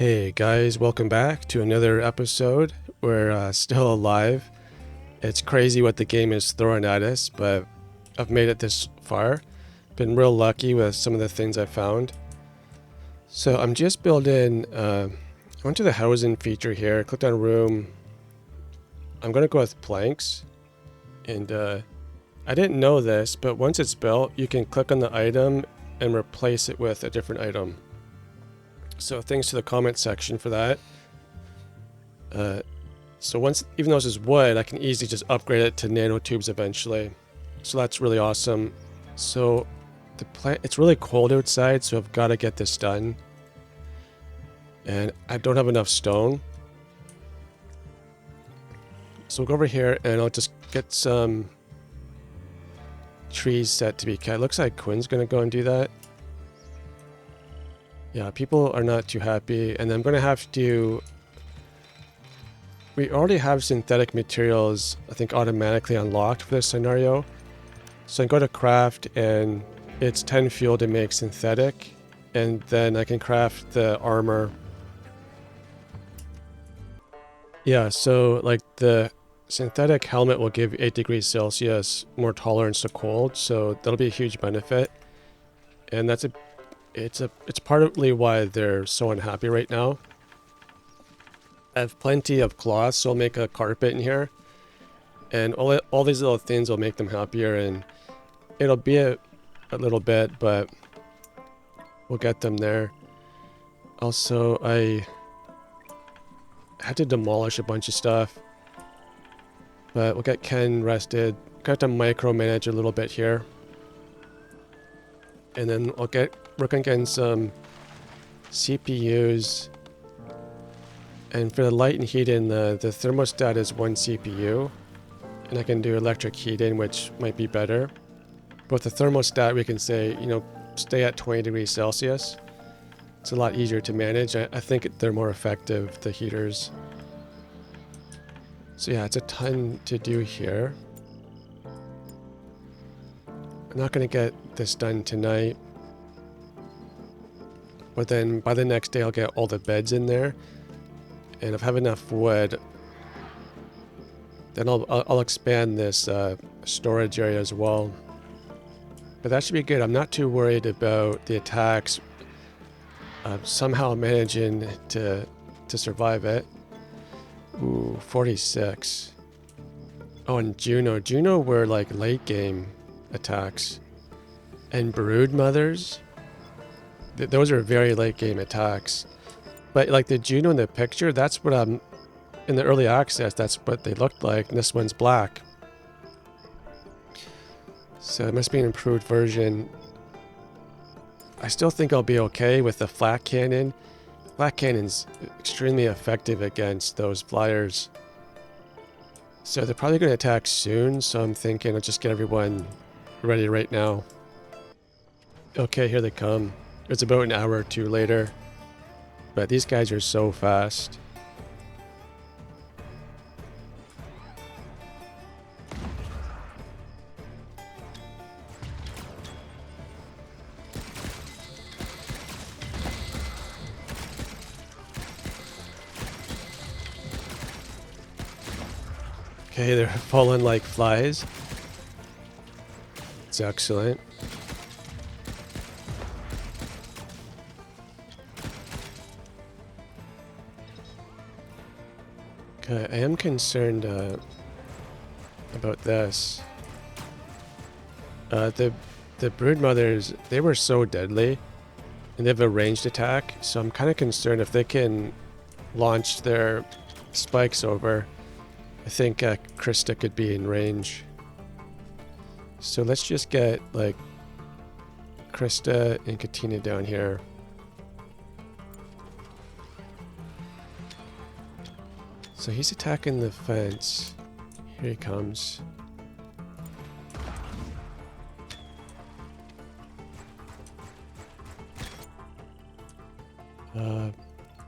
Hey guys, welcome back to another episode. We're still alive. It's crazy what the game is throwing at us, but I've made it this far. Been real lucky with some of the things I found. So I'm just building, I went to the housing feature here, clicked on room. I'm gonna go with planks. And I didn't know this, but once it's built, you can click on the item and replace it with a different item. So thanks to the comment section for that. So once, even though this is wood, I can easily just upgrade it to nanotubes eventually. So that's really awesome. So the plant, it's really cold outside, so I've got to get this done. And I don't have enough stone. So we'll go over here and I'll just get some trees set to be cut. Looks like Quinn's gonna go and do that. Yeah, people are not too happy, and I'm gonna have to... We already have synthetic materials, I think, automatically unlocked for this scenario. So I can go to craft, and it's 10 fuel to make synthetic, and then I can craft the armor. Yeah, so like the synthetic helmet will give 8 degrees Celsius more tolerance to cold, so that'll be a huge benefit. And that's it's partly why they're so unhappy right now. I have plenty of cloth, so I'll make a carpet in here. And all these little things will make them happier, and it'll be a little bit, but we'll get them there. Also, I had to demolish a bunch of stuff, but we'll get Ken rested. Got to micromanage a little bit here. And then I'll work on getting some CPUs. And for the light and heating, the thermostat is 1 CPU. And I can do electric heating, which might be better. But with the thermostat, we can say, you know, stay at 20 degrees Celsius. It's a lot easier to manage. I think they're more effective, the heaters. So yeah, it's a ton to do here. I'm not going to get this done tonight. But then by the next day, I'll get all the beds in there. And if I have enough wood, then I'll expand this storage area as well. But that should be good. I'm not too worried about the attacks. Somehow managing to survive it. Ooh, 46. Oh, and Juno were like late game attacks. And brood mothers, those are very late game attacks. But like the Juno in the picture, that's what I'm in the early access, that's what they looked like, and this one's black. So it must be an improved version. I still think I'll be okay with the flat cannon. Flat cannon's extremely effective against those flyers. So they're probably going to attack soon, so I'm thinking I'll just get everyone ready right now. Okay, here they come. It's about an hour or two later. But these guys are so fast. Okay, they're falling like flies. It's excellent. Okay, I am concerned about this. The brood mothers, they were so deadly, and they have a ranged attack, so I'm kind of concerned if they can launch their spikes over. I think Krista could be in range. So let's just get like Krista and Katina down here. So he's attacking the fence. Here he comes.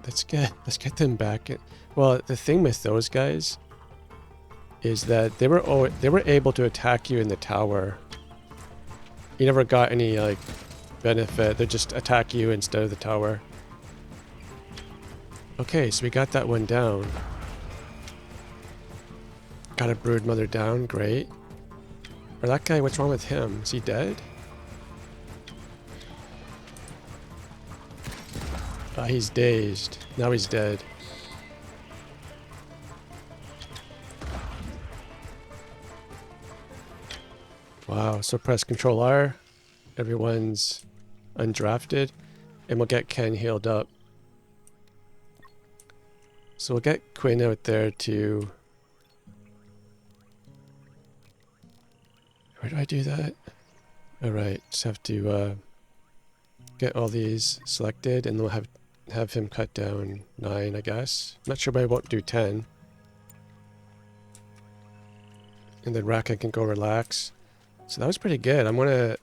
Let's get them back. Well, the thing with those guys is that they were able to attack you in the tower. You never got any like benefit. They just attack you instead of the tower. Okay, so we got that one down. Got a brood mother down, great. Or that guy, what's wrong with him? Is he dead? He's dazed. Now he's dead. Wow, so press Control R. Everyone's undrafted. And we'll get Ken healed up. So we'll get Quinn out there to... Where do I do that? Alright, just have to get all these selected and we'll have him cut down 9, I guess. I'm not sure why I won't do 10. And then Raka can go relax. So that was pretty good. I'm gonna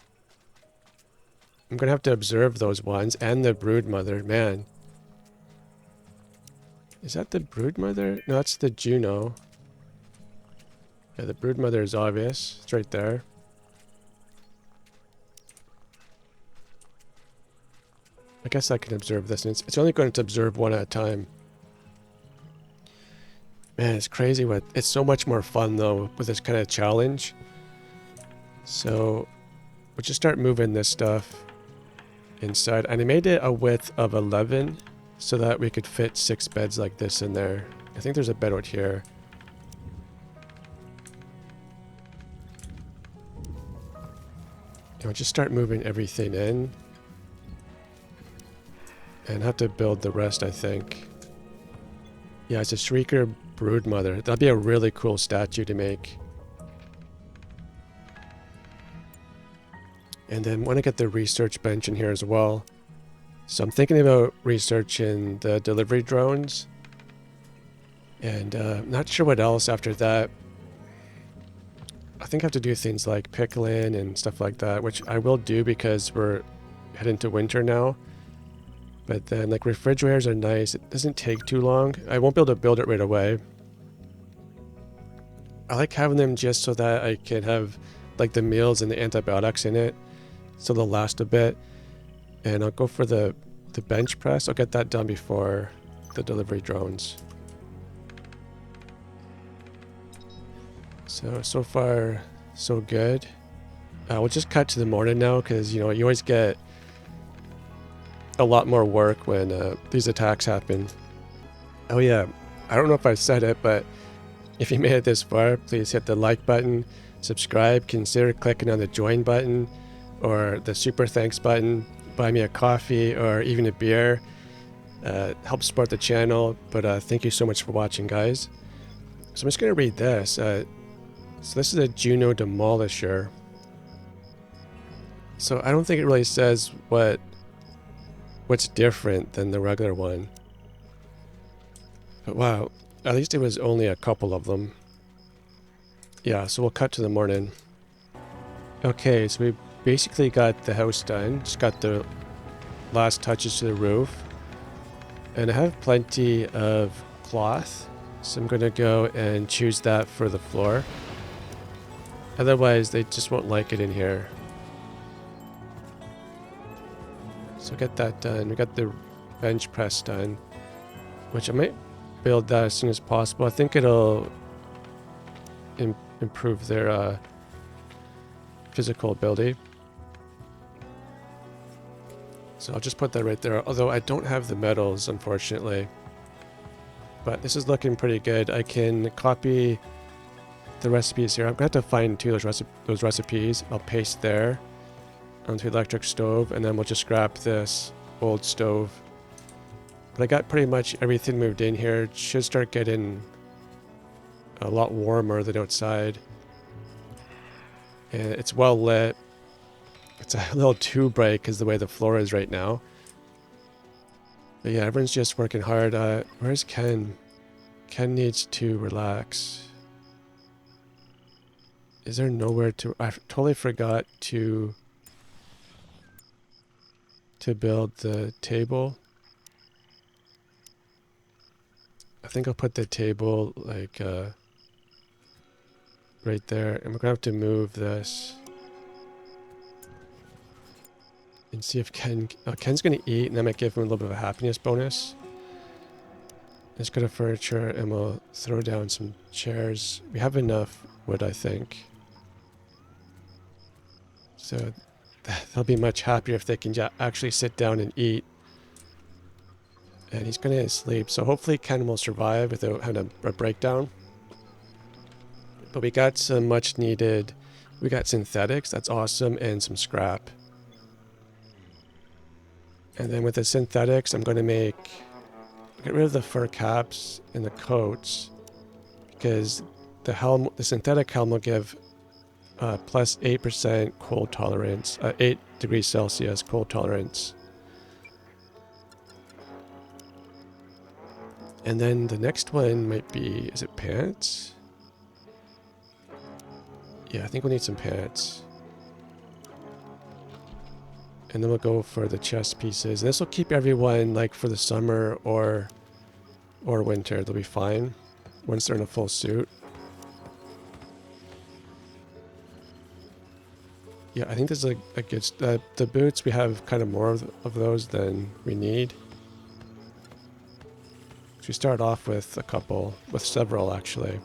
have to observe those ones and the brood mother. Man. Is that the brood mother? No, that's the Juno. Yeah, the brood mother is obvious. It's right there. I guess I can observe this, and it's only going to observe one at a time. Man, it's crazy. It's so much more fun, though, with this kind of challenge. So, we'll just start moving this stuff inside. And I made it a width of 11 so that we could fit 6 beds like this in there. I think there's a bed out here. And we'll just start moving everything in. And have to build the rest, I think. Yeah, it's a Shrieker brood mother. That'd be a really cool statue to make. And then want to get the research bench in here as well. So I'm thinking about researching the delivery drones. And not sure what else after that. I think I have to do things like pickling and stuff like that, which I will do because we're heading to winter now. But then, like, refrigerators are nice. It doesn't take too long. I won't be able to build it right away. I like having them just so that I can have, like, the meals and the antibiotics in it. So they'll last a bit. And I'll go for the bench press. I'll get that done before the delivery drones. So far, so good. We'll just cut to the morning now because, you know, you always get a lot more work when these attacks happen. Oh yeah, I don't know if I said it, but if you made it this far, please hit the like button, subscribe, consider clicking on the join button or the super thanks button, buy me a coffee or even a beer. Help support the channel, but thank you so much for watching, guys. So I'm just going to read this. So this is a Juno Demolisher. So I don't think it really says what's different than the regular one. But wow, at least it was only a couple of them. Yeah, so we'll cut to the morning. Okay, so we basically got the house done. Just got the last touches to the roof. And I have plenty of cloth. So I'm going to go and choose that for the floor. Otherwise, they just won't like it in here. So get that done. We got the bench press done, which I might build that as soon as possible. I think it'll improve their physical ability. So I'll just put that right there. Although I don't have the metals, unfortunately. But this is looking pretty good. I can copy the recipes here. I'm going to have to find two of those recipes. I'll paste there onto the electric stove, and then we'll just scrap this old stove. But I got pretty much everything moved in here. It should start getting a lot warmer than outside. And it's well lit. It's a little too bright because the way the floor is right now. But yeah, everyone's just working hard. Where's Ken? Ken needs to relax. Is there nowhere to... I totally forgot to build the table. I think I'll put the table like right there. And we're gonna have to move this. And see if Ken's gonna eat, and that might give him a little bit of a happiness bonus. Let's go to furniture and we'll throw down some chairs. We have enough wood, I think. So they'll be much happier if they can actually sit down and eat. And he's going to sleep. So hopefully Ken will survive without having a breakdown. But we got some much needed. We got synthetics. That's awesome. And some scrap. And then with the synthetics, I'm going to get rid of the fur caps and the coats. Because the synthetic helm will give plus 8% cold tolerance. 8 degrees Celsius cold tolerance. And then the next one might be, is it pants? Yeah, I think we'll need some pants. And then we'll go for the chest pieces. This will keep everyone, like, for the summer or winter. They'll be fine once they're in a full suit. Yeah, I think this is a good... the boots, we have kind of more of those than we need. So we start off with several actually.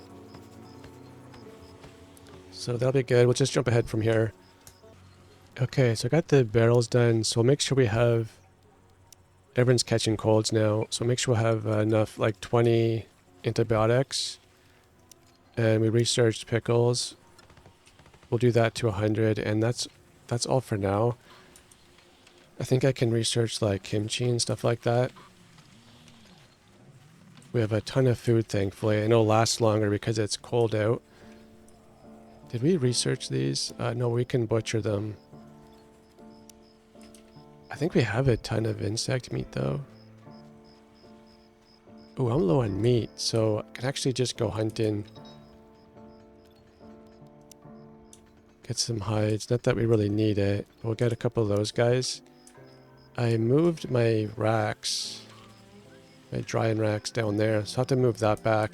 So that'll be good. We'll just jump ahead from here. Okay, so I got the barrels done. So we'll make sure we have... Everyone's catching colds now. So make sure we'll have enough, like 20 antibiotics. And we researched pickles. We'll do that to 100. And that's all for now. I think I can research like kimchi and stuff like that. We have a ton of food, thankfully. And it'll last longer because it's cold out. Did we research these? No, we can butcher them. I think we have a ton of insect meat, though. Oh, I'm low on meat, so I can actually just go hunting. Get some hides. Not that we really need it. We'll get a couple of those guys. I moved my racks. My drying racks down there, so I have to move that back.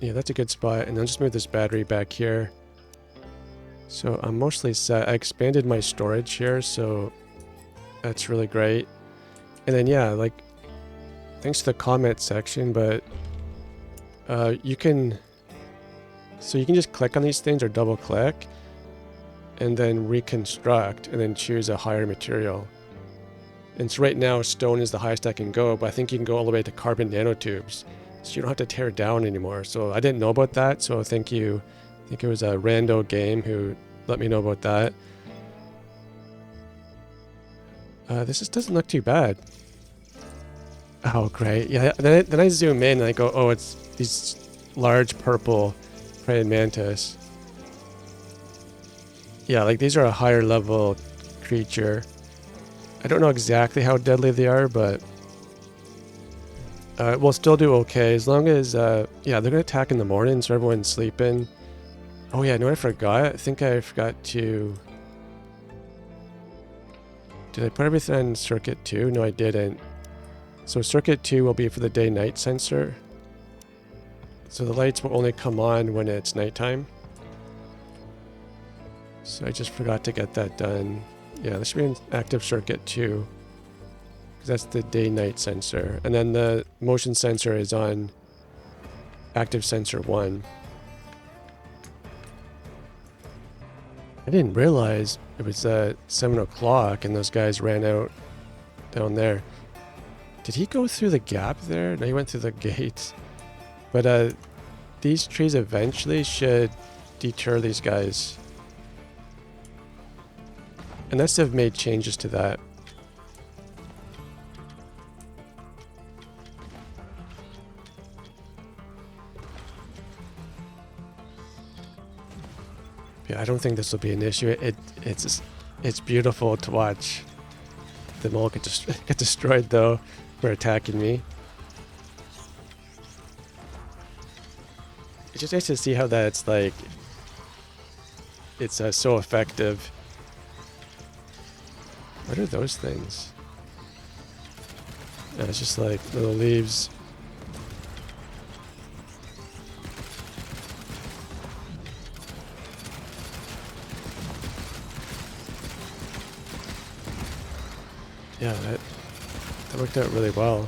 Yeah, that's a good spot. And I'll just move this battery back here. So I'm mostly set. I expanded my storage here, so that's really great. And then, yeah, like, thanks to the comment section, but you can just click on these things or double click and then reconstruct and then choose a higher material. And so right now, stone is the highest I can go, but I think you can go all the way to carbon nanotubes. So you don't have to tear down anymore. So I didn't know about that. So thank you. I think it was a rando game who let me know about that. This just doesn't look too bad. Oh, great. Yeah. Then I zoom in and I go, oh, it's these large purple praying mantis. Yeah, like these are a higher level creature. I don't know exactly how deadly they are, but we'll still do okay as long as, yeah, they're going to attack in the morning, so everyone's sleeping. Oh yeah, no, I forgot. I think I forgot to... Did I put everything on circuit 2? No, I didn't. So circuit 2 will be for the day-night sensor. So the lights will only come on when it's nighttime. So I just forgot to get that done. Yeah, this should be in active circuit 2. Because that's the day-night sensor. And then the motion sensor is on active sensor 1. I didn't realize it was 7 o'clock and those guys ran out down there. Did he go through the gap there? No, he went through the gates. But these trees eventually should deter these guys. Unless they've made changes to that. Yeah, I don't think this will be an issue. It's beautiful to watch them all get destroyed though for attacking me. It's just nice to see how that's like it's so effective. What are those things? Yeah, it's just like little leaves. Yeah, that worked out really well.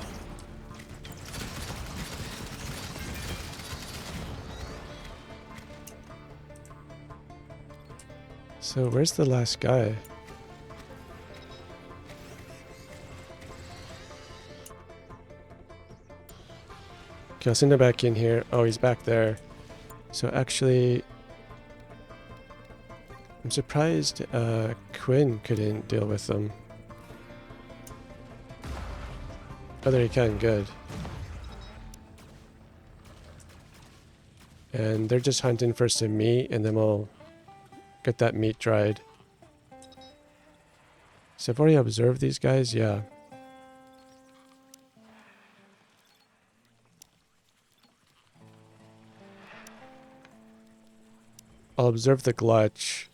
So where's the last guy? Okay, I'll send him back in here. Oh, he's back there. So actually, I'm surprised Quinn couldn't deal with them. Oh, there he can. Good. And they're just hunting for some meat, and then we'll get that meat dried. So I've already observed these guys. Yeah. I'll observe the glutch.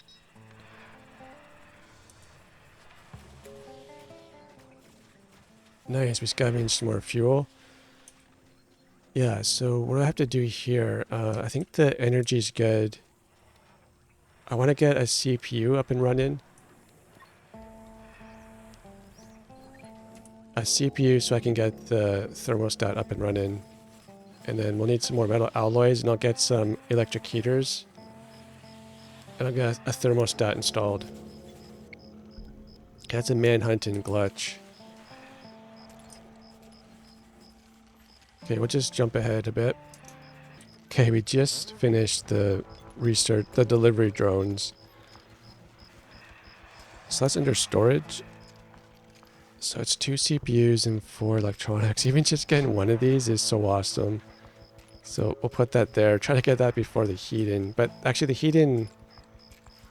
Nice, we scavenged some more fuel. Yeah, so what do I have to do here? I think the energy's good. I want to get a CPU up and running. A CPU so I can get the thermostat up and running. And then we'll need some more metal alloys, and I'll get some electric heaters. And I'll get a thermostat installed. Okay, that's a manhunting glutch. Okay, we'll just jump ahead a bit. Okay, we just finished the research, the delivery drones. So that's under storage. So it's 2 CPUs and 4 electronics. Even just getting one of these is so awesome. So we'll put that there. Try to get that before the heating. But actually the heating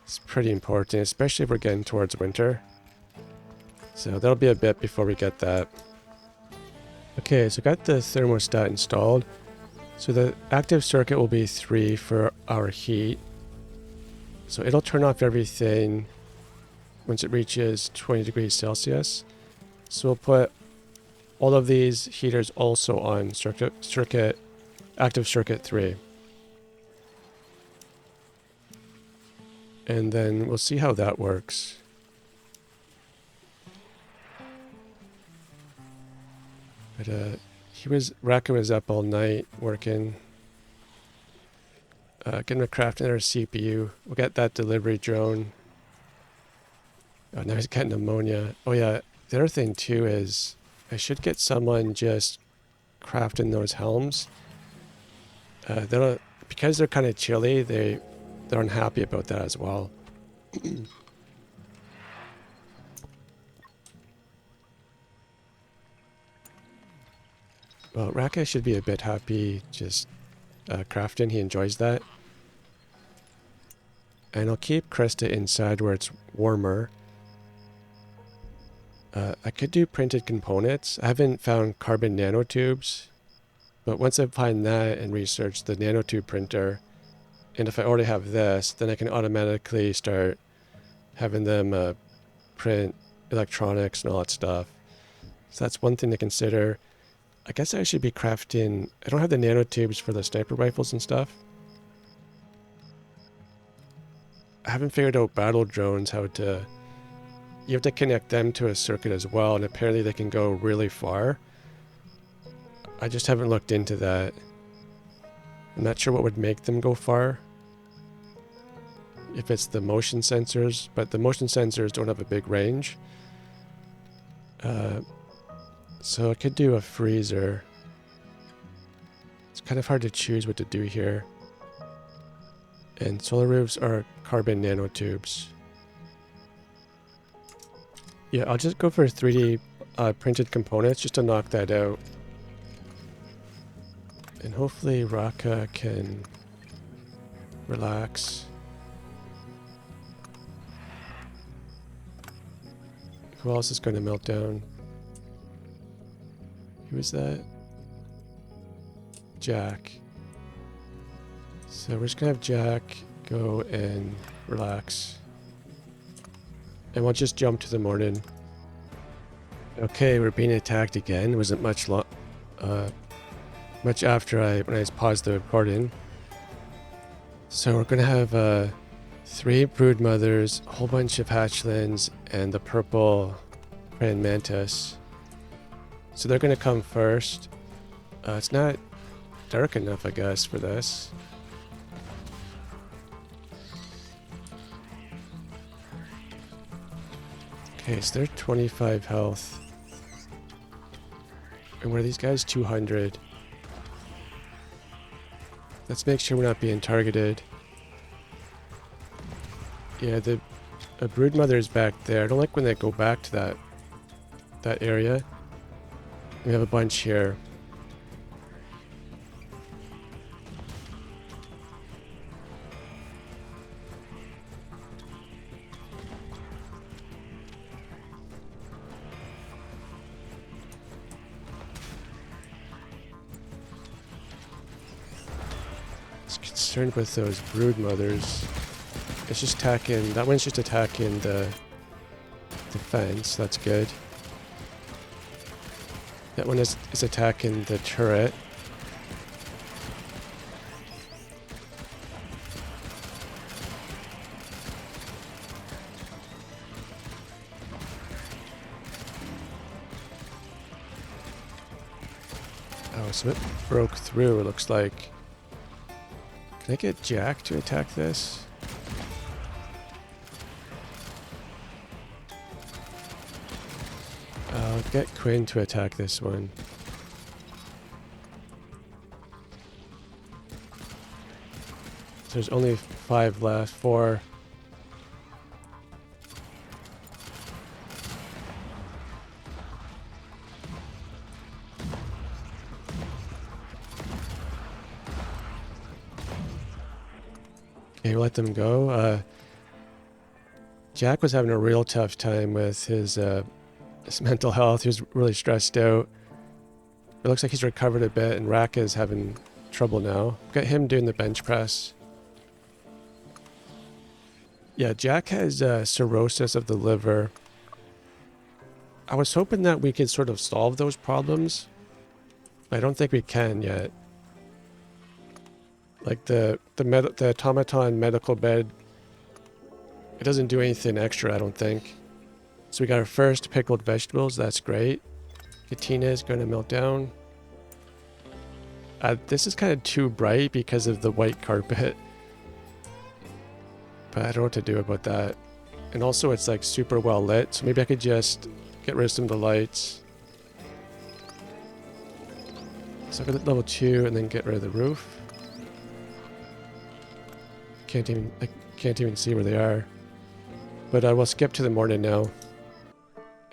is pretty important, especially if we're getting towards winter. So that'll be a bit before we get that. Okay, so got the thermostat installed. So the active circuit will be 3 for our heat. So it'll turn off everything once it reaches 20 degrees Celsius. So we'll put all of these heaters also on active circuit 3. And then we'll see how that works. But Raka was up all night working. Gonna craft another CPU. We'll get that delivery drone. Oh, now he's getting ammonia. Oh yeah, the other thing too is I should get someone just crafting those helms. Because they're kind of chilly, they're unhappy about that as well. Well, Raka should be a bit happy just crafting. He enjoys that. And I'll keep Krista inside where it's warmer. I could do printed components. I haven't found carbon nanotubes. But once I find that and research the nanotube printer, and if I already have this, then I can automatically start having them print electronics and all that stuff. So that's one thing to consider. I guess I should be crafting... I don't have the nanotubes for the sniper rifles and stuff. I haven't figured out battle drones, how to... You have to connect them to a circuit as well, and apparently they can go really far. I just haven't looked into that. I'm not sure what would make them go far. If it's the motion sensors, but the motion sensors don't have a big range. So I could do a freezer. It's kind of hard to choose what to do here. And solar roofs are carbon nanotubes. Yeah, I'll just go for 3D printed components just to knock that out. And hopefully Raka can relax. Who else is going to melt down? Who is that? Jack. So we're just going to have Jack go and relax. And we'll just jump to the morning. Okay, we're being attacked again. It wasn't much much after when I paused the recording. So we're going to have 3 brood mothers, a whole bunch of hatchlings, and the purple praying mantis. So they're gonna come first. It's not dark enough, I guess, for this. Okay, so they're 25 health. And what are these guys? 200. Let's make sure we're not being targeted. Yeah, the broodmother's back there. I don't like when they go back to that area. We have a bunch here. Concerned with those brood mothers. It's just attacking. That one's just attacking the fence. That's good. That one is attacking the turret. Oh, so it broke through, it looks like. Can I get Jack to attack this? I'll get Quinn to attack this one. So there's only 5 left. 4. Okay, we'll let them go. Jack was having a real tough time with his mental health. He was really stressed out. It looks like he's recovered a bit, and Rack is having trouble now. Got him doing the bench press. Yeah, Jack has cirrhosis of the liver. I was hoping that we could sort of solve those problems, but I don't think we can yet. Like the automaton medical bed, it doesn't do anything extra, I don't think. So we got our first pickled vegetables. That's great. Katina is going to melt down. This is kind of too bright because of the white carpet. But I don't know what to do about that. And also it's like super well lit. So maybe I could just get rid of some of the lights. So I got level 2 and then get rid of the roof. I can't even see where they are. But I will skip to the morning now.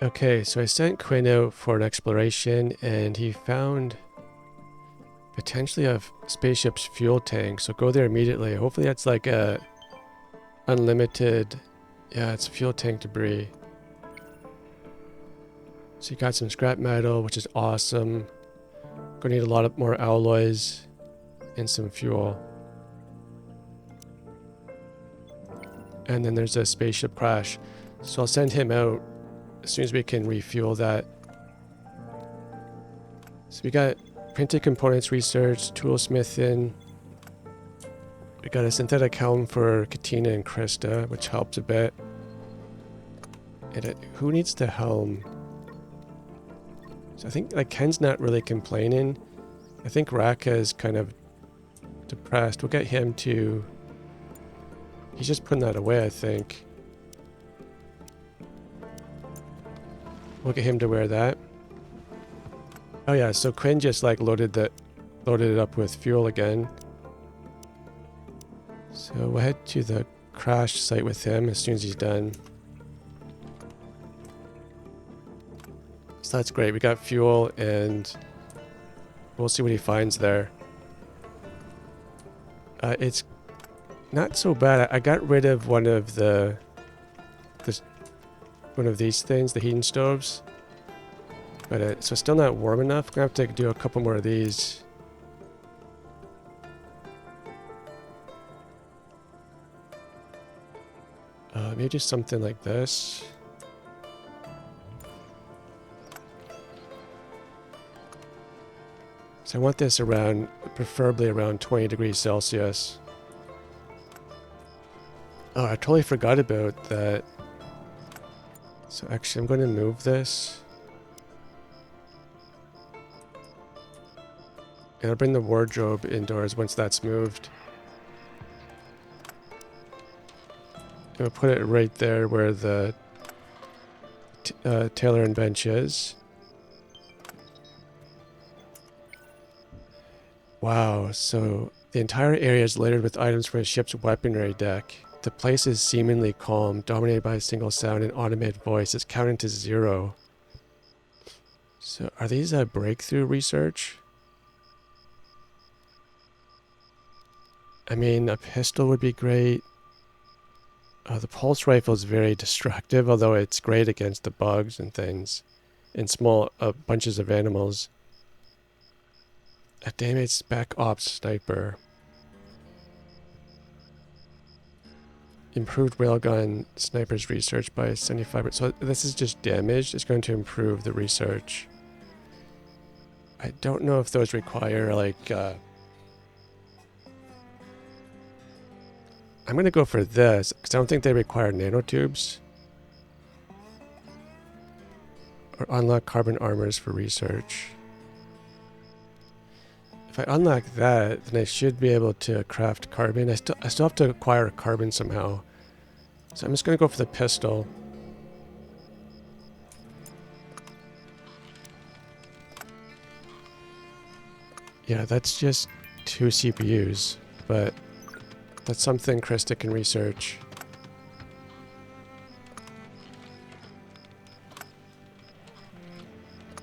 Okay, so I sent Quinn out for an exploration, and he found potentially a spaceship's fuel tank. So go there immediately. Hopefully that's like a unlimited. Yeah, it's fuel tank debris. So you got some scrap metal, which is awesome. Gonna need a lot of more alloys and some fuel. And then there's a spaceship crash. So I'll send him out as soon as we can refuel that. So we got printed components research, toolsmithing. We got a synthetic helm for Katina and Krista, which helps a bit. And who needs the helm? So I think like Ken's not really complaining. I think Raka is kind of depressed. We'll get him to... He's just putting that away, I think. We'll get him to wear that. Oh yeah, so Quinn just like loaded it up with fuel again. So we'll head to the crash site with him as soon as he's done. So that's great. We got fuel and we'll see what he finds there. It's not so bad. I got rid of one of these things, the heating stoves. But so it's still not warm enough. I'm gonna have to do a couple more of these. Maybe just something like this. So I want this around, preferably around 20 degrees Celsius. Oh, I totally forgot about that. So actually, I'm going to move this. And I'll bring the wardrobe indoors once that's moved. And we'll put it right there where the tailor and bench is. Wow, so the entire area is littered with items for a ship's weaponry deck. The place is seemingly calm, dominated by a single sound and automated voice. It's counting to 0. So are these a breakthrough research? I mean, a pistol would be great. The pulse rifle is very destructive, although it's great against the bugs and things. And small bunches of animals. A damaged spec ops sniper. Improved railgun snipers research by 75%. So this is just damaged. It's going to improve the research. I don't know if those require like... I'm going to go for this because I don't think they require nanotubes. Or unlock carbon armors for research. If I unlock that, then I should be able to craft carbon. I still have to acquire carbon somehow. So I'm just going to go for the pistol. Yeah, that's just 2 CPUs, but that's something Krista can research.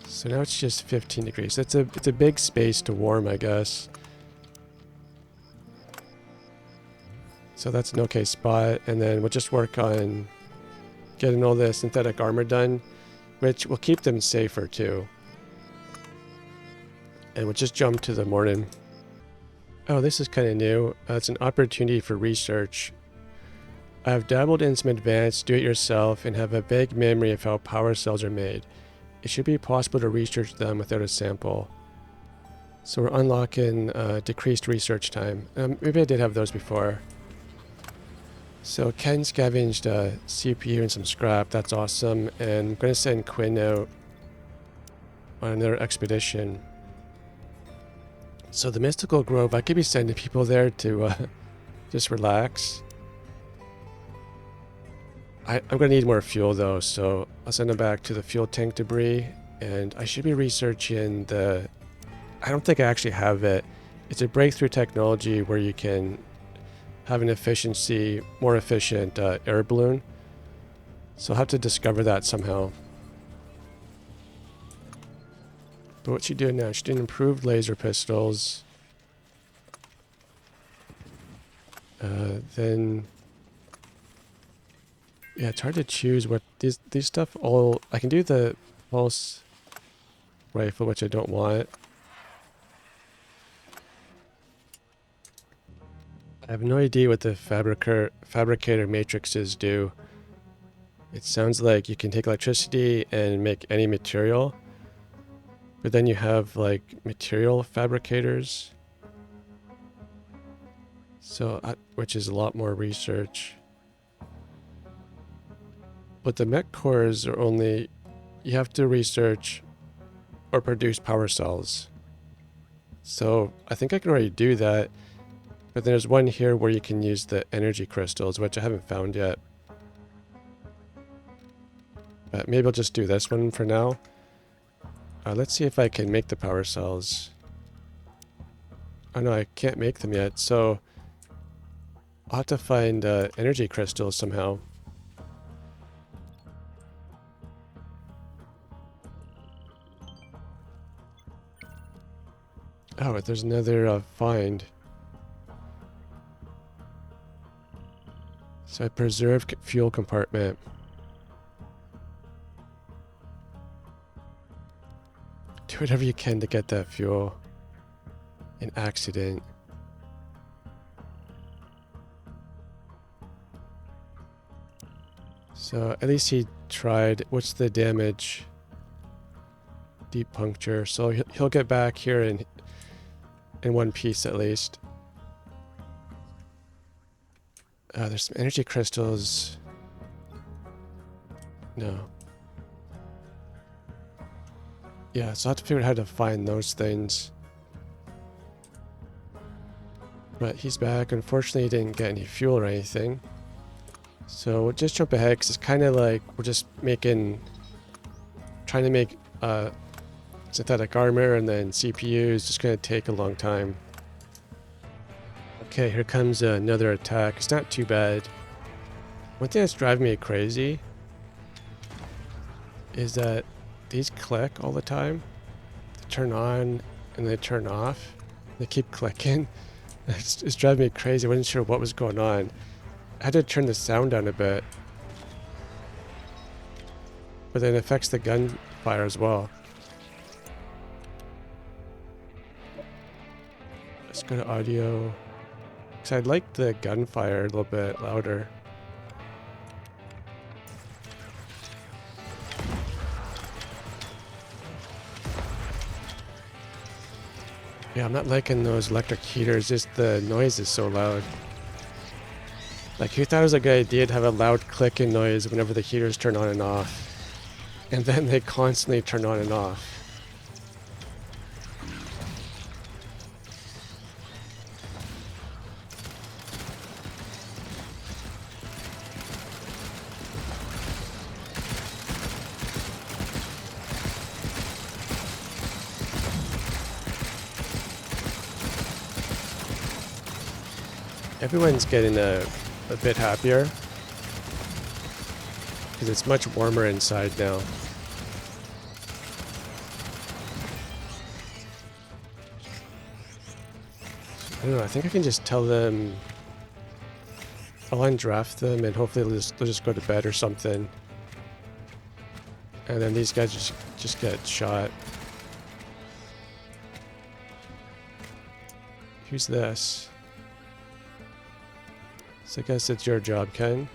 So now it's just 15 degrees. It's a big space to warm, I guess. So that's an okay spot, and then we'll just work on getting all the synthetic armor done, which will keep them safer too. And we'll just jump to the morning. Oh, this is kind of new. It's an opportunity for research. I have dabbled in some advanced do-it-yourself and have a vague memory of how power cells are made. It should be possible to research them without a sample. So we're unlocking decreased research time. Maybe I did have those before. So Ken scavenged a CPU and some scrap. That's awesome. And I'm going to send Quinn out on another expedition. So the Mystical Grove, I could be sending people there to just relax. I'm going to need more fuel though, so I'll send them back to the fuel tank debris. And I should be researching the... I don't think I actually have it. It's a breakthrough technology where you can have an efficiency, more efficient air balloon. So I'll have to discover that somehow. But what's she doing now? She's doing improved laser pistols. Then... Yeah, it's hard to choose what... These stuff all... I can do the pulse rifle, which I don't want. I have no idea what the fabricator matrices do. It sounds like you can take electricity and make any material. But then you have like material fabricators. So, which is a lot more research. But the mech cores are only... You have to research or produce power cells. So I think I can already do that. But there's one here where you can use the energy crystals, which I haven't found yet. But maybe I'll just do this one for now. Let's see if I can make the power cells. Oh no, I can't make them yet, so I'll have to find energy crystals somehow. Oh, there's another find. So I preserved fuel compartment. Do whatever you can to get that fuel. An accident. So at least he tried. What's the damage? Deep puncture. So he'll get back here in one piece at least. There's some energy crystals. No. Yeah, so I have to figure out how to find those things. But he's back. Unfortunately, he didn't get any fuel or anything. So we'll just jump ahead because it's kind of like we're just trying to make synthetic armor and then CPU is just going to take a long time. Okay, here comes another attack. It's not too bad. One thing that's driving me crazy is that these click all the time. They turn on and they turn off. They keep clicking. It's driving me crazy. I wasn't sure what was going on. I had to turn the sound down a bit. But then it affects the gunfire as well. Let's go to audio. Because I'd like the gunfire a little bit louder. Yeah, I'm not liking those electric heaters, just the noise is so loud. Like, who thought it was a good idea to have a loud clicking noise whenever the heaters turn on and off? And then they constantly turn on and off. Everyone's getting a bit happier because it's much warmer inside now. I don't know, I think I can just tell them, I'll undraft them and hopefully they'll just go to bed or something. And then these guys just get shot. Who's this? So I guess it's your job, Ken.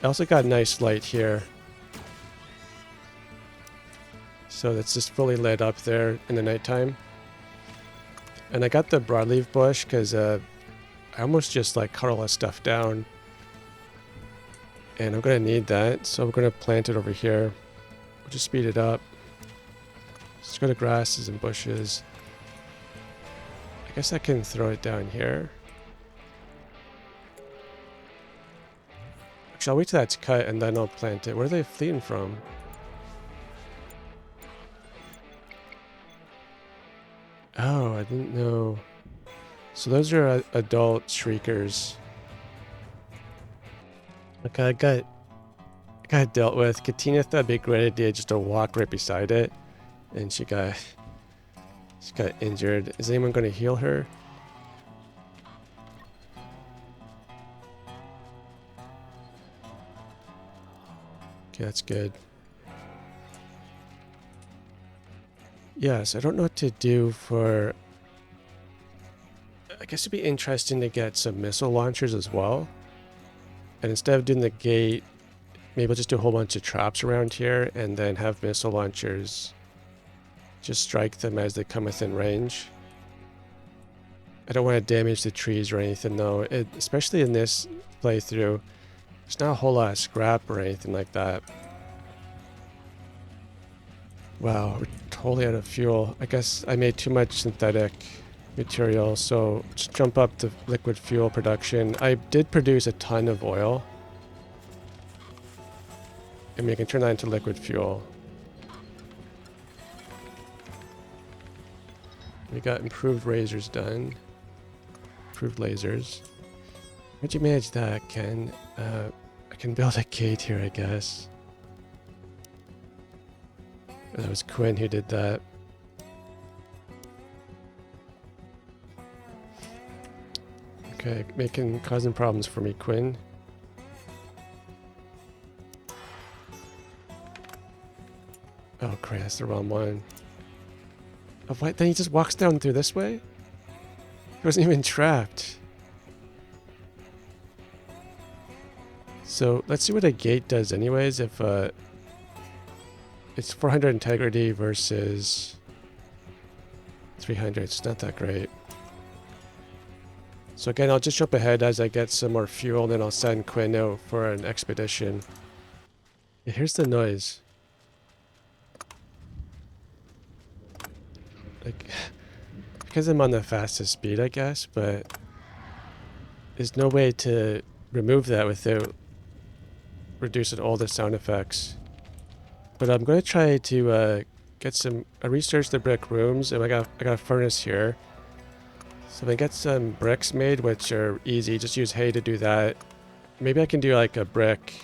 I also got a nice light here. So that's just fully lit up there in the nighttime. And I got the broadleaf bush because I almost just like cut all that stuff down. And I'm going to need that, so we're going to plant it over here. We'll just speed it up. Let's go to grasses and bushes. I guess I can throw it down here. Actually, I'll wait till that's cut and then I'll plant it. Where are they fleeing from? Oh, I didn't know. So those are adult shriekers. Okay, I got dealt with. Katina thought it'd be a great idea just to walk right beside it, and she got injured. Is anyone going to heal her? Okay, that's good. Yes, I don't know what to do for... I guess it'd be interesting to get some missile launchers as well. And instead of doing the gate, maybe I'll just do a whole bunch of traps around here and then have missile launchers just strike them as they come within range. I don't want to damage the trees or anything though, especially in this playthrough. There's not a whole lot of scrap or anything like that. Wow, we're totally out of fuel. I guess I made too much synthetic material, so just jump up to liquid fuel production. I did produce a ton of oil. And we can turn that into liquid fuel. We got improved razors done. Improved lasers. How'd you manage that, Ken? I can build a gate here, I guess. That was Quinn who did that. Okay, causing problems for me, Quinn. Oh crap, that's the wrong one. Oh, what? Then he just walks down through this way? He wasn't even trapped. So let's see what a gate does anyways. If it's 400 integrity versus 300, it's not that great. So again, I'll just jump ahead as I get some more fuel, and then I'll send Quinn out for an expedition. Yeah, here's the noise. Like, because I'm on the fastest speed, I guess, but there's no way to remove that without reducing all the sound effects. But I'm going to try to get some... I researched the brick rooms, and I got a furnace here. So I'm going to get some bricks made, which are easy. Just use hay to do that. Maybe I can do like a brick...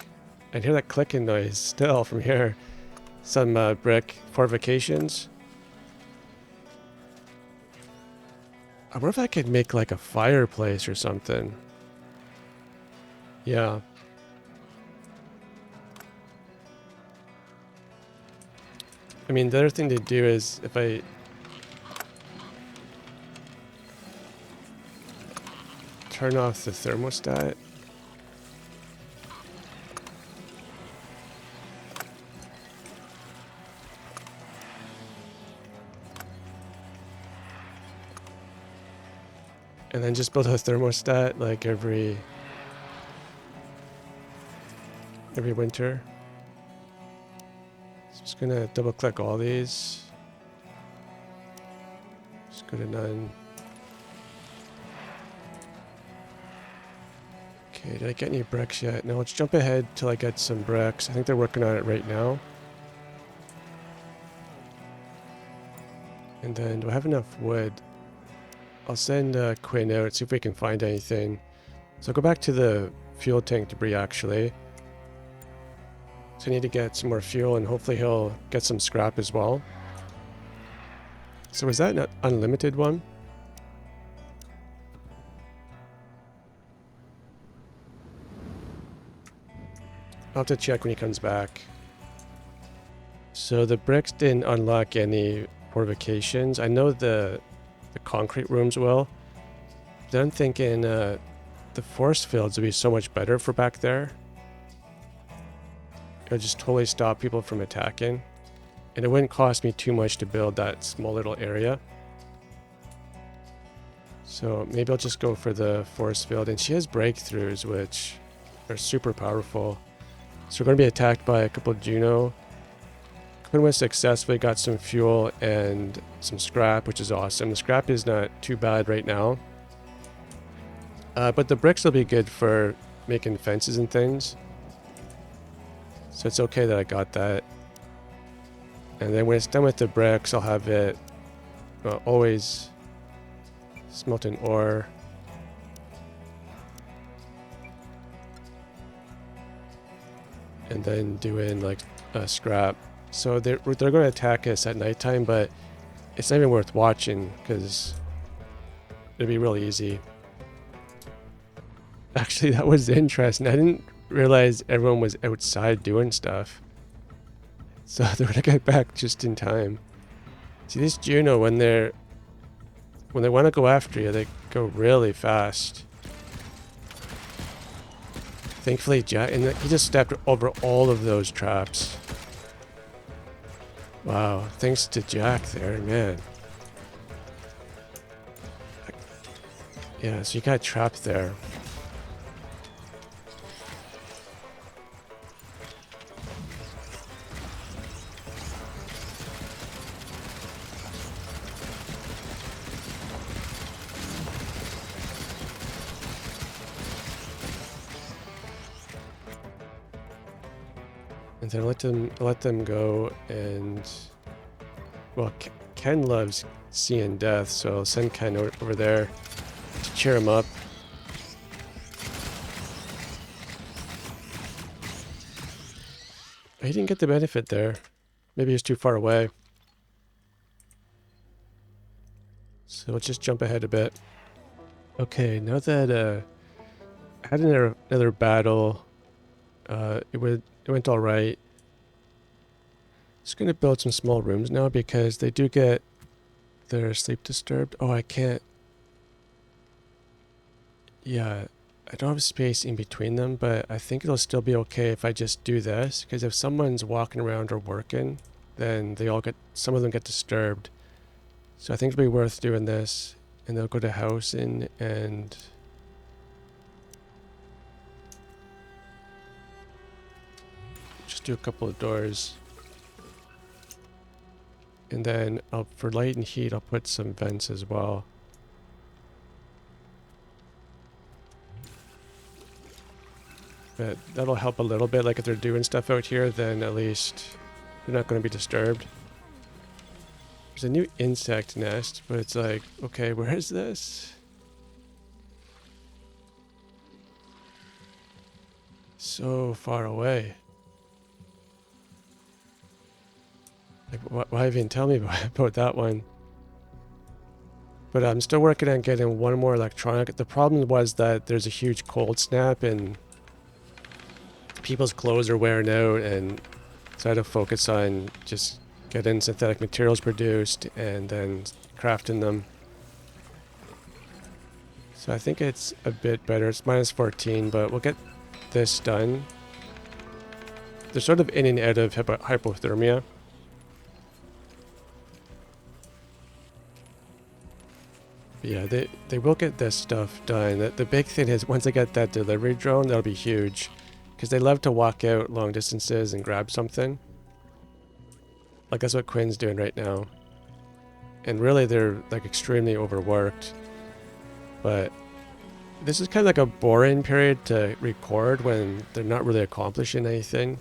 I hear that clicking noise still from here. Some brick fortifications. I wonder if I could make like a fireplace or something. Yeah. I mean, the other thing to do is if I... turn off the thermostat. And then just build a thermostat like every winter. So just gonna double click all these. Just go to none. Okay, did I get any bricks yet? No, let's jump ahead till I get some bricks. I think they're working on it right now. And then, do I have enough wood? I'll send Quinn out, see if we can find anything. So I'll go back to the fuel tank debris actually. So I need to get some more fuel and hopefully he'll get some scrap as well. So is that an unlimited one? I'll have to check when he comes back. So the bricks didn't unlock any fortifications. I know the concrete rooms will. Then I'm thinking the force fields would be so much better for back there. It would just totally stop people from attacking. And it wouldn't cost me too much to build that small little area. So maybe I'll just go for the force field. And she has breakthroughs, which are super powerful. So we're going to be attacked by a couple of Juno. Quinn successfully got some fuel and some scrap, which is awesome. The scrap is not too bad right now. But the bricks will be good for making fences and things. So it's okay that I got that. And then when it's done with the bricks, I'll have it always smelting ore. And then doing like scrap. So they're going to attack us at nighttime, but it's not even worth watching because it'll be really easy. Actually, that was interesting. I didn't realize everyone was outside doing stuff. So they're going to get back just in time. See, these Juno, when they want to go after you, they go really fast. Thankfully, Jack, and he just stepped over all of those traps. Wow, thanks to Jack there, man. Yeah, so you got trapped there. And then let them go, and well, Ken loves seeing death, so I'll send Ken over there to cheer him up. He didn't get the benefit there. Maybe he's too far away. So let's just jump ahead a bit. Okay, now that I had another battle, it went all right. Just gonna build some small rooms now because they do get their sleep disturbed. Oh, I can't. Yeah, I don't have space in between them, but I think it'll still be okay if I just do this, because if someone's walking around or working, then some of them get disturbed. So I think it'll be worth doing this, and they'll go to housing and just do a couple of doors. And then for light and heat, I'll put some vents as well. But that'll help a little bit. Like if they're doing stuff out here, then at least they're not going to be disturbed. There's a new insect nest, but it's like, okay, where is this? So far away. Like, why even tell me about that one? But I'm still working on getting one more electronic. The problem was that there's a huge cold snap and people's clothes are wearing out, and so I had to focus on just getting synthetic materials produced and then crafting them. So I think it's a bit better. It's minus 14, but we'll get this done. They're sort of in and out of hypothermia. But yeah, they will get this stuff done. The big thing is once I get that delivery drone, that'll be huge. Because they love to walk out long distances and grab something. Like that's what Quinn's doing right now. And really they're like extremely overworked. But this is kind of like a boring period to record when they're not really accomplishing anything.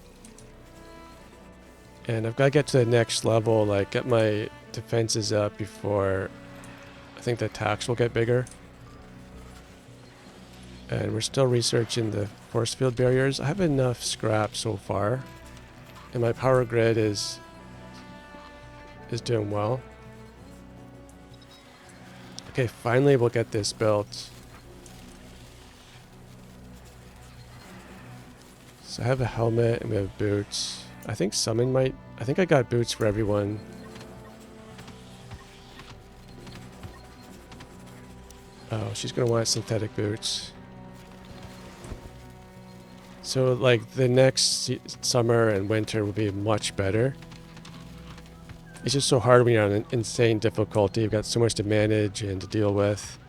And I've got to get to the next level, like get my defenses up before I think the attacks will get bigger. And we're still researching the force field barriers. I have enough scrap so far. And my power grid is doing well. Okay, finally we'll get this built. So I have a helmet and we have boots. I think I think I got boots for everyone. Oh, she's gonna want synthetic boots. So like the next summer and winter will be much better. It's just so hard when you're on an insane difficulty. You've got so much to manage and to deal with.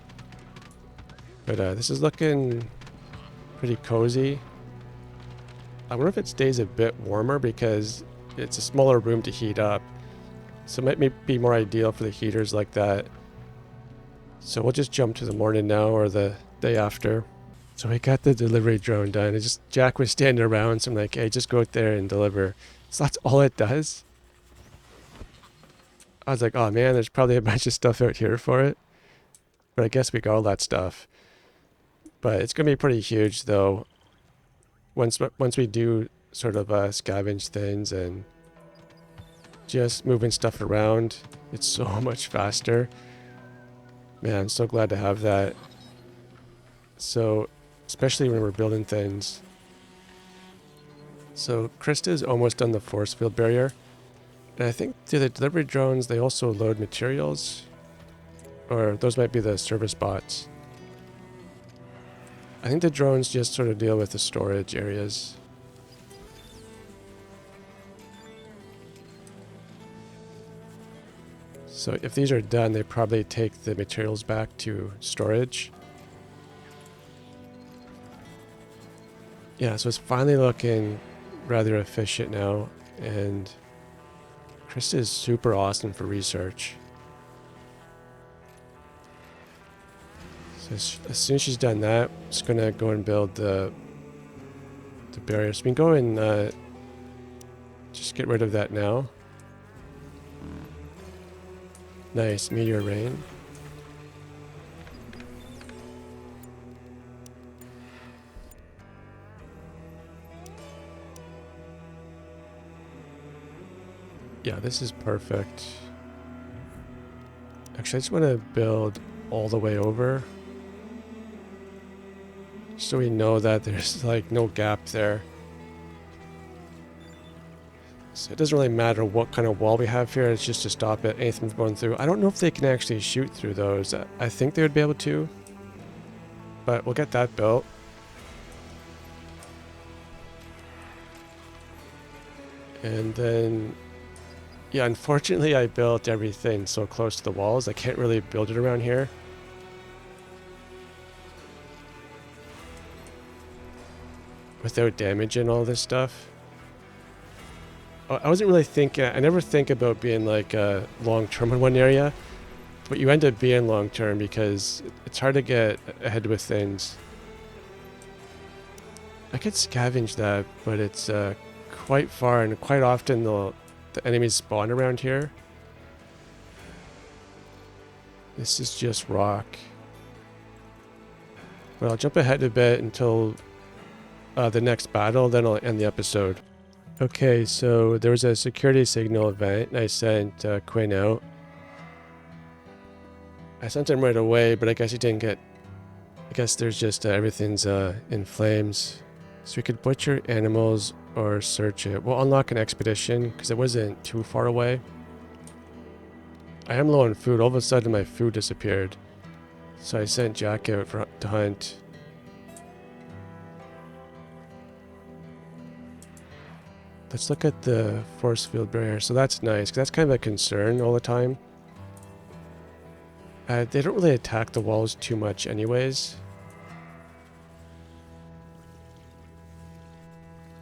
But this is looking pretty cozy. I wonder if it stays a bit warmer because it's a smaller room to heat up. So it might be more ideal for the heaters like that. So we'll just jump to the morning now or the day after. So we got the delivery drone done. It's just Jack was standing around, so I'm like, hey, just go out there and deliver. So that's all it does. I was like, oh man, there's probably a bunch of stuff out here for it. But I guess we got all that stuff. But it's going to be pretty huge though. Once we do sort of scavenge things and just moving stuff around, it's so much faster. Man, I'm so glad to have that. So, especially when we're building things. So, Krista's almost done the force field barrier. And I think the delivery drones, they also load materials. Or those might be the service bots. I think the drones just sort of deal with the storage areas. So if these are done, they probably take the materials back to storage. Yeah, so it's finally looking rather efficient now, and Krista is super awesome for research. So as soon as she's done that, I'm just gonna go and build the barriers. We can go and just get rid of that now. Nice, meteor rain. Yeah, this is perfect. Actually, I just want to build all the way over. So we know that there's like no gap there. So it doesn't really matter what kind of wall we have here, it's just to stop it, anything from going through. I don't know if they can actually shoot through those. I think they would be able to. But we'll get that built. And then, yeah, unfortunately I built everything so close to the walls. I can't really build it around here. Without damaging all this stuff. I wasn't really thinking. I never think about being like long term in one area, but you end up being long term because it's hard to get ahead with things. I could scavenge that, but it's quite far, and quite often the enemies spawn around here. This is just rock. But I'll jump ahead a bit until the next battle, then I'll end the episode. Okay, so there was a security signal event, and I sent Quinn out. I sent him right away, but I guess he didn't get... I guess there's just everything's in flames. So we could butcher animals or search it. We'll unlock an expedition, because it wasn't too far away. I am low on food. All of a sudden my food disappeared. So I sent Jack out to hunt. Let's look at the force field barrier. So that's nice, because that's kind of a concern all the time. They don't really attack the walls too much anyways.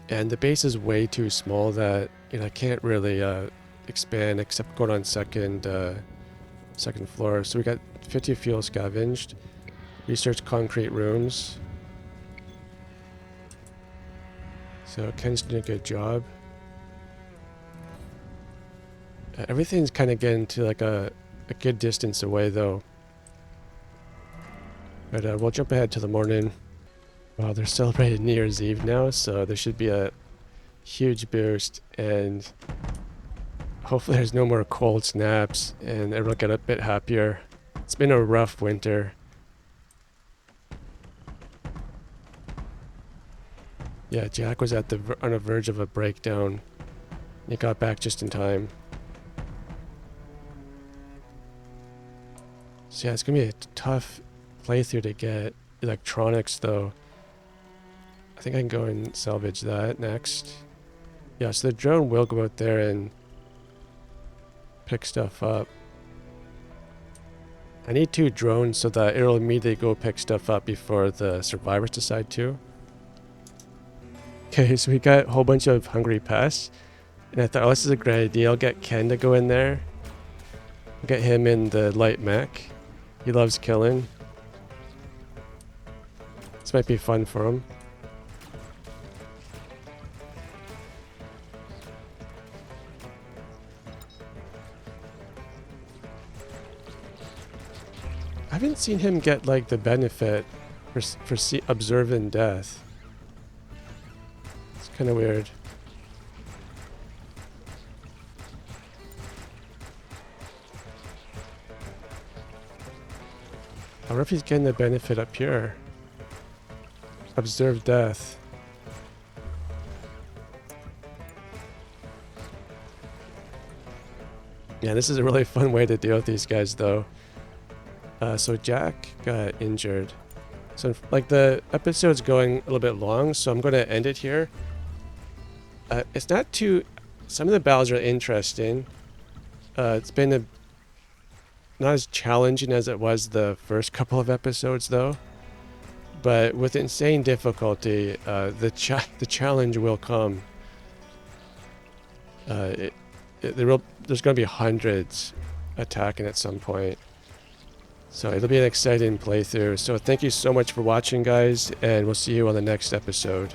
And the base is way too small that, you know, I can't really expand except going on second floor. So we got 50 fuel scavenged. Research concrete rooms. So Ken's doing a good job. Everything's kind of getting to like a good distance away though. But we'll jump ahead to the morning. Well, they're celebrating New Year's Eve now, so there should be a huge boost, and hopefully there's no more cold snaps and everyone will get a bit happier. It's been a rough winter. Yeah, Jack was on the verge of a breakdown. He got back just in time. So yeah, it's gonna be a tough playthrough to get electronics though. I think I can go and salvage that next. Yeah, so the drone will go out there and pick stuff up. I need 2 drones so that it'll immediately go pick stuff up before the survivors decide to. Okay, so we got a whole bunch of hungry pests. And I thought, oh, this is a great idea. I'll get Ken to go in there. I'll get him in the light mech. He loves killing. This might be fun for him. I haven't seen him get like the benefit for observing death. It's kind of weird. I wonder if he's getting the benefit up here. Observe death. Yeah, this is a really fun way to deal with these guys though. So Jack got injured. So like the episode's going a little bit long, so I'm going to end it here. It's not too... Some of the battles are interesting. It's been not as challenging as it was the first couple of episodes though. But with insane difficulty, the challenge will come. There's going to be hundreds attacking at some point. So it'll be an exciting playthrough. So thank you so much for watching, guys, and we'll see you on the next episode.